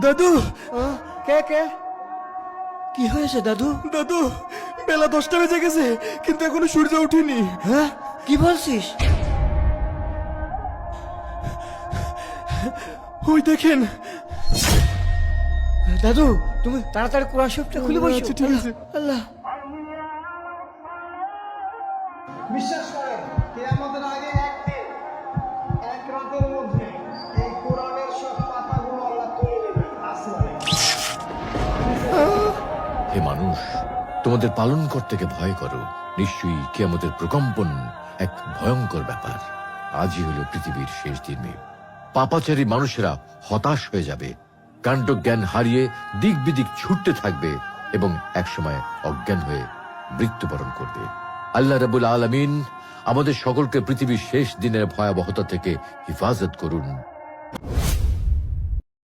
দাদু, কে কে? কি হয়েছে দাদু? দাদু, বেলা 10টা বেজে গেছে, কিন্তু এখনো সূর্য ওঠেনি। হ্যাঁ, কি বলছিস? ওই দেখেন। দাদু, তুমি তাড়াতাড়ি কোরআন শরীফটা খুলে বসো। আচ্ছা, ঠিক আছে। আল্লাহ। বিশ্বাস করেন কিয়ামতের আগে একদিন এক রাতের মধ্যে এই কোরআনের সব পাতাগুলো আল্লাহ তুলে নেবেন আসমানে। হে মানুষ, তোমাদের পালন করতে ভয় করো। নিশ্চয়ই কিয়ামতের প্রকম্পন এক ভয়ঙ্কর ব্যাপার। আজই হলো পৃথিবীর শেষ দিন। পাপাচারী মানুষেরা হতাশ হয়ে যাবে, কাণ্ডজ্ঞান হারিয়ে দিক বিদিক ছুটতে থাকবে এবং একসময় অজ্ঞান হয়ে মৃত্যুবরণ করবে। আল্লাহ রাব্বুল আলামিন আমাদের সকলকে পৃথিবীর শেষ দিনের ভয়াবহতা থেকে হিফাজত করুন।